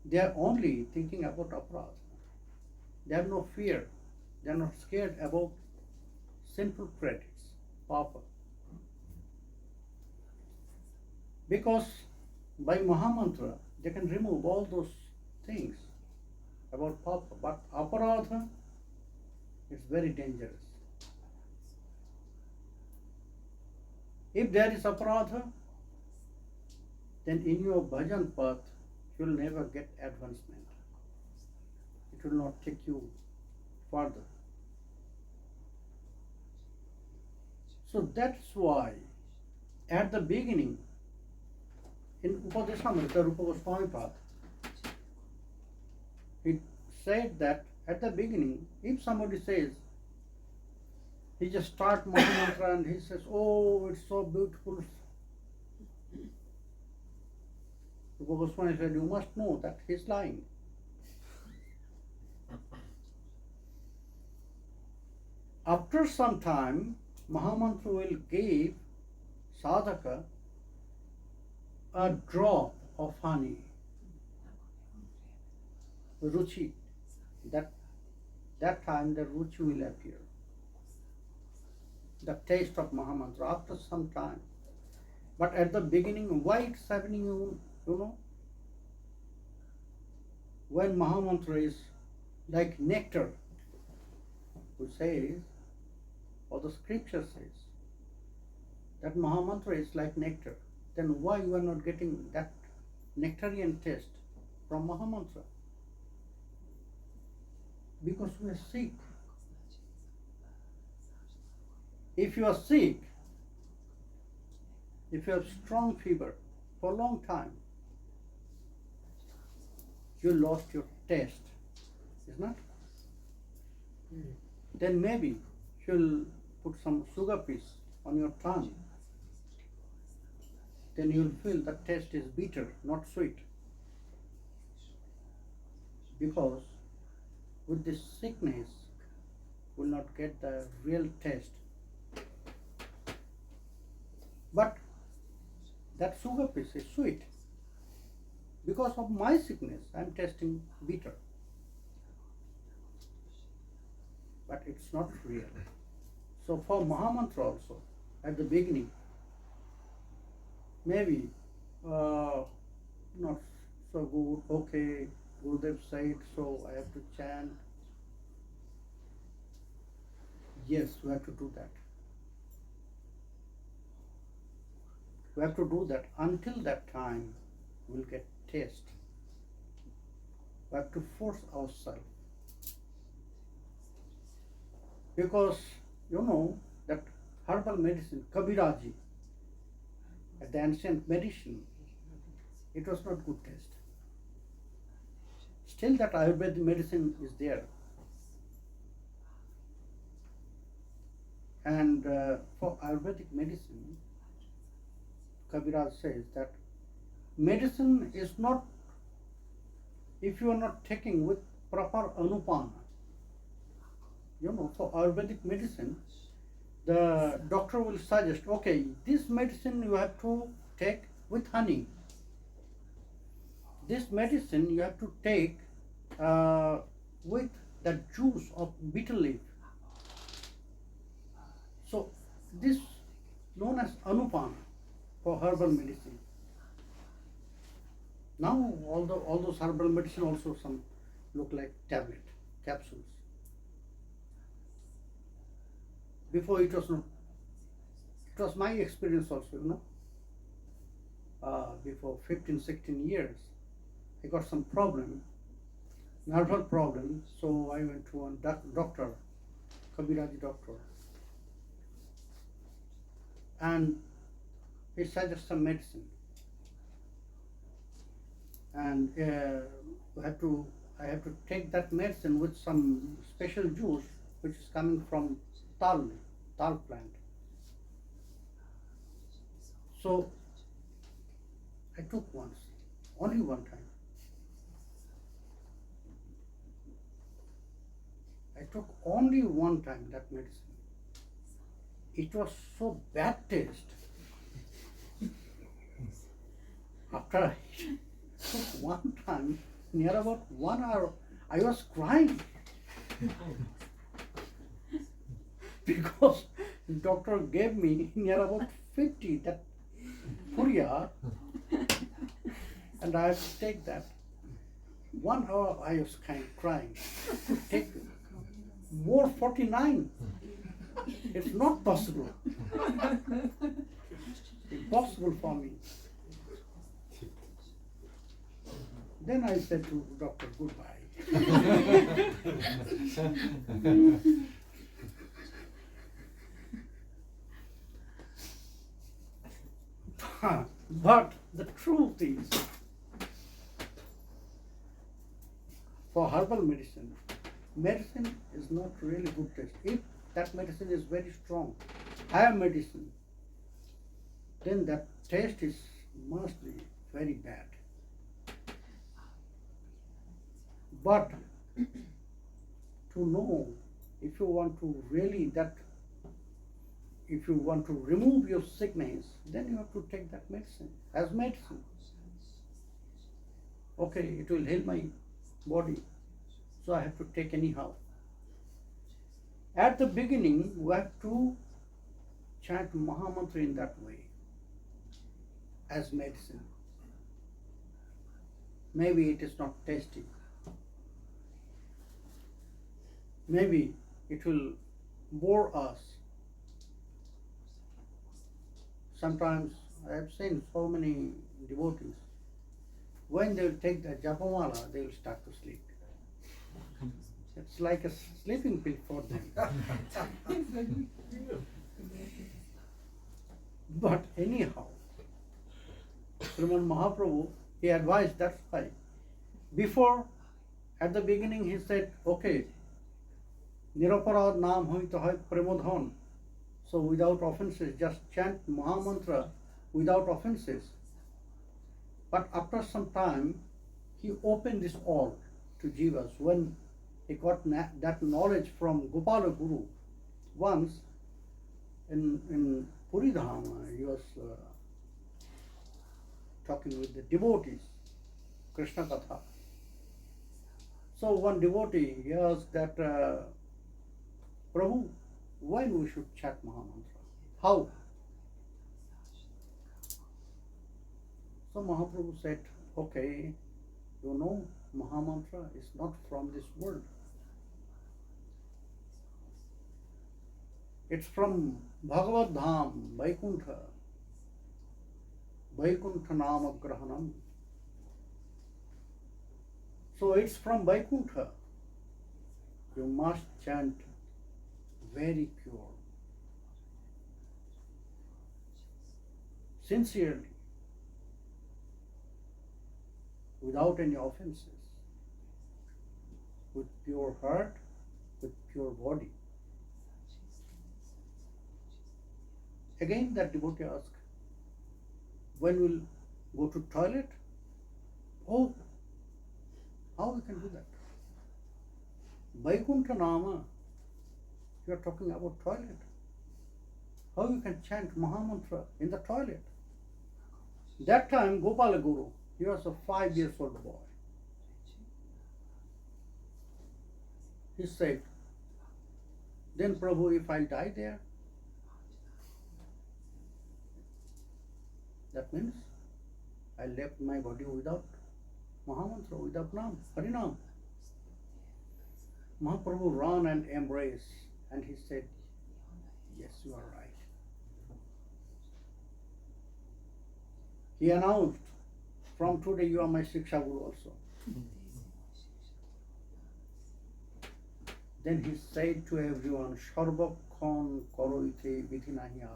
they are only thinking about aparad. They have no fear. They are not scared about sinful credits, papa. Because by Mahamantra, they can remove all those things about papa. But aparadha, it's very dangerous. If there is aparadha, then in your bhajan path, you will never get advancement. It will not take you further. So that's why at the beginning, in Upadeshamrita, Rupa Goswami path, it said that at the beginning, if somebody says, he just starts Mahamantra and he says, oh, it's so beautiful. Rupa Goswami said, you must know that he's lying. After some time, Mahamantra will give sadhaka a drop of honey, ruchi, that time the ruchi will appear. The taste of Mahamantra after some time. But at the beginning, why it's happening, you know, when Mahamantra is like nectar, who says, or the scripture says, that Mahamantra is like nectar, then why you are not getting that nectarian taste from Mahamantra? Because we are sick. If you are sick, if you have strong fever for a long time, you lost your taste, isn't it? Then maybe you'll put some sugar piece on your tongue. Then you'll feel the taste is bitter, not sweet. Because with this sickness, will not get the real taste. But that sugar piece is sweet. Because of my sickness, I am tasting bitter. But it's not real. So for Mahamantra also, at the beginning, maybe not so good, okay, Gurudev said, so I have to chant. Yes, we have to do that. We have to do that. Until that time, we'll get taste. We have to force ourselves. Because, you know, that herbal medicine, Kabiraji, at the ancient medicine, it was not good taste. Still that Ayurvedic medicine is there. And for Ayurvedic medicine, Kabiraj says that medicine is not, if you are not taking with proper anupana, you know, for Ayurvedic medicine, the doctor will suggest, okay, this medicine you have to take with honey. This medicine you have to take with the juice of bitter leaf. So this known as anupana for herbal medicine. Now all those herbal medicine also some look like tablet, capsules. Before it was not. It was my experience also, you know. Before 15, 16 years, I got some problem, nervous problem, so I went to one doctor, Kabiraji doctor. And he suggested some medicine. And I have to take that medicine with some special juice which is coming from tal plant. So I took once, only one time. I took only one time that medicine. It was so bad taste. After I took one time, near about 1 hour, I was crying. Because the doctor gave me near about 50 that puria, and I have to take that. 1 hour I was kind of crying. To take more 49. It's not possible. Impossible for me. Then I said to doctor, goodbye. But the truth is, for herbal medicine is not really good taste. If that medicine is very strong, higher medicine, then that taste is must be very bad. But to know, if you want to really if you want to remove your sickness, then you have to take that medicine as medicine. Okay, it will heal my body. so I have to take anyhow. At the beginning, we have to chant Mahamantra in that way, as medicine. Maybe it is not tasty. Maybe it will bore us. Sometimes I have seen so many devotees, when they will take the japamala, they will start to sleep. It's like a sleeping pill for them. But anyhow, Sriman Mahaprabhu, he advised, that's why. Before, at the beginning, he said, okay, Niraparad Nam Hoita Hoy Premodhan. So without offenses, just chant Mahamantra without offenses. But after some time, he opened this all to jivas. When he got that knowledge from Gopala Guru, once in Puri Dham, he was talking with the devotees, Krishna katha. So one devotee, he asked that, Prabhu, why we should chant Mahamantra? How? So Mahaprabhu said, okay, you know, Mahamantra is not from this world. It's from Bhagavad Dham, Vaikuntha, Vaikuntha Nama Grahanam. So it's from Vaikuntha. You must chant very pure, sincerely, without any offenses, with pure heart, with pure body. Again that devotee asked, when we'll go to toilet? Oh, how we can do that? Vaikuntha Nama, you are talking about toilet. How you can chant Mahamantra in the toilet? That time Gopala Guru, he was a 5-year-old boy. He said, then Prabhu, if I die there, that means I left my body without Mahamantra, without Nam, Harinam. Mahaprabhu ran and embraced, and he said, yes, you are right. He announced, from today you are my Shiksha Guru also. Then he said to everyone, Sarvakhan Karoite Vidhinahiya.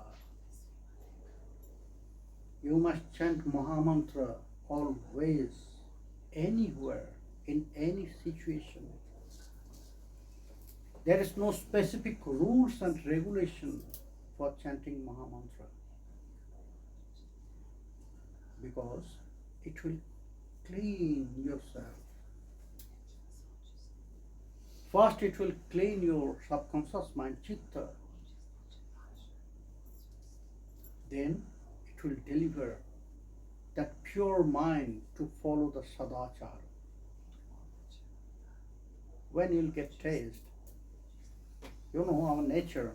You must chant Mahamantra always, anywhere, in any situation. There is no specific rules and regulation for chanting Mahamantra, because it will clean yourself. First it will clean your subconscious mind, Chitta. Then it will deliver that pure mind to follow the Sadachara. When you'll get taste, you know our nature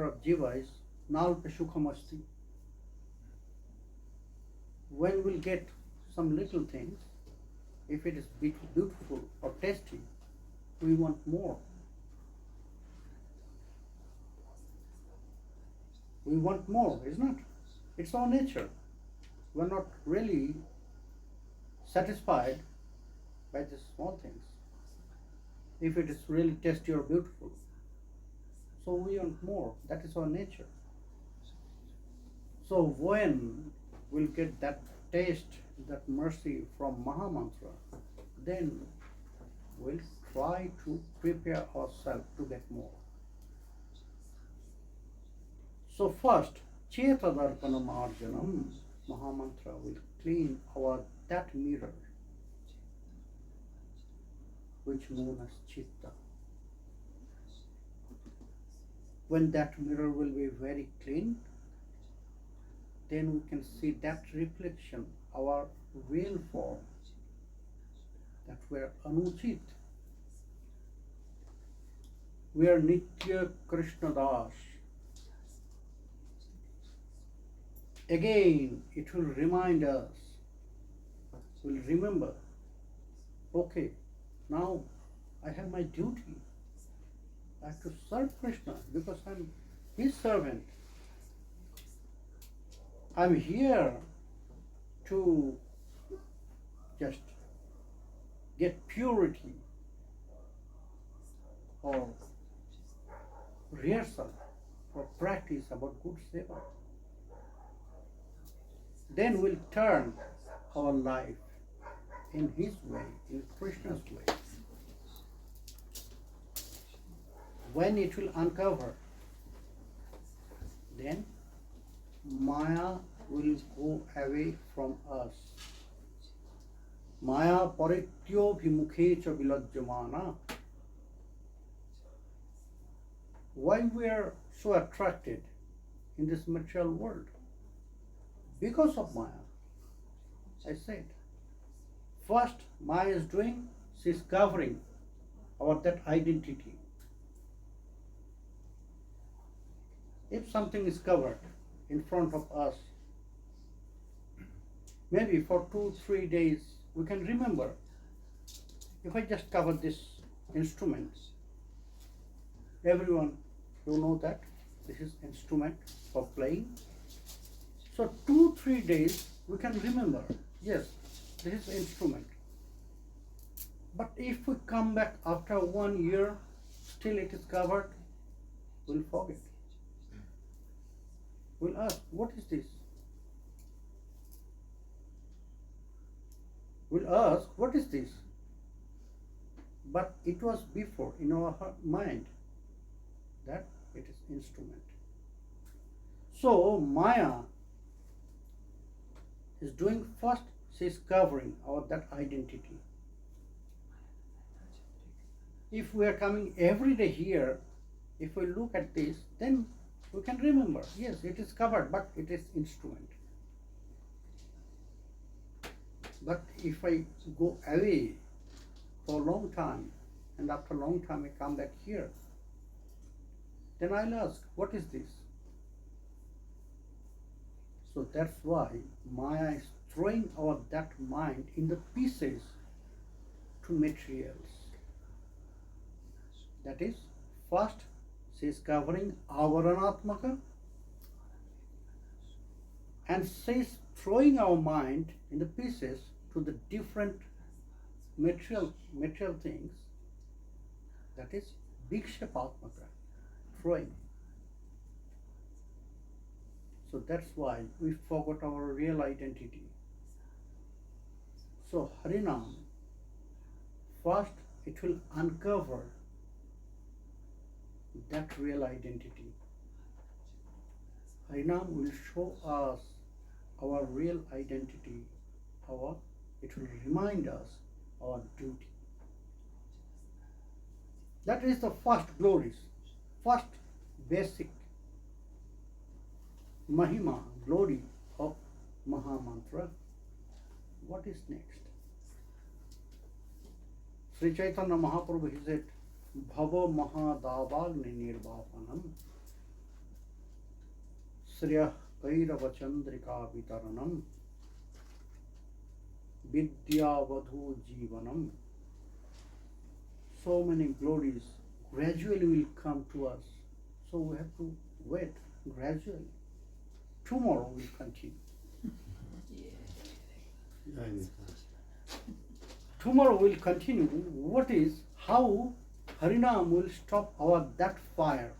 of Jiva is Nalpa Sukhamasti. When we'll get some little things, if it is beautiful or tasty, we want more. We want more, isn't it? It's our nature. We're not really satisfied by the small things, if it is really tasty or beautiful. So we want more. That is our nature. So when we'll get that taste, that mercy from Mahamantra, then we'll try to prepare ourselves to get more. So first, Cetadarpana Marjanam, Mahamantra will clean that mirror, which known as Chitta. When that mirror will be very clean, then we can see that reflection, our real form, that we are anuchit, We are Nitya Krishna Das. Again, it will remind us, we'll remember, okay, now I have my duty. I have to serve Krishna because I'm his servant. I'm here to just get purity or rehearsal or practice about good seva. Then we'll turn our life in his way, in Krishna's way. When it will uncover, then Maya will go away from us. Maya parityo bhimukhe cha vilajyamana. Why we are so attracted in this material world? Because of Maya. I said, first Maya is doing, she is covering our that identity. If something is covered in front of us, maybe for 2-3 days we can remember. If I just cover this instrument, everyone will know that this is instrument for playing. So 2-3 days we can remember, yes, this is instrument. But if we come back after 1 year, still it is covered, we'll forget. We'll ask, what is this? We'll ask, what is this? But it was before in our mind that it is instrument. So Maya is doing first, she is covering our that identity. If we are coming every day here, if we look at this, then we can remember, yes, it is covered, but it is instrument. But if I go away for a long time, and after a long time I come back here, then I'll ask, what is this? So that's why Maya is throwing our that mind in the pieces to materials. That is, first she is covering avaranatmaka, and she is throwing our mind in the pieces to the different material things. That is vikshapatmaka, throwing. So that's why we forgot our real identity. So Harinam, first it will uncover that real identity. Harinam will show us our real identity, it will remind us our duty. That is the first glories, first basic Mahima, glory of Mahamantra. What is next? Sri Chaitanya Mahaprabhu, he said, Bhava Mahadavagni Nirvapanam Sriyah Kairava Chandrika Vitaranam Vidya Vadhu Jivanam. So many glories gradually will come to us. So we have to wait gradually. Tomorrow will continue. Tomorrow will continue. What is, how Harinam will stop our that fire.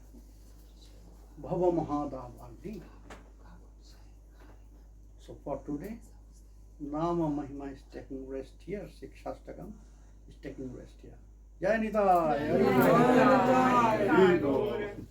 Bhava Mahadavagni. So for today, Nama Mahima is taking rest here. Sikshastakam is taking rest here. Jai Nitay. Jai Nitay.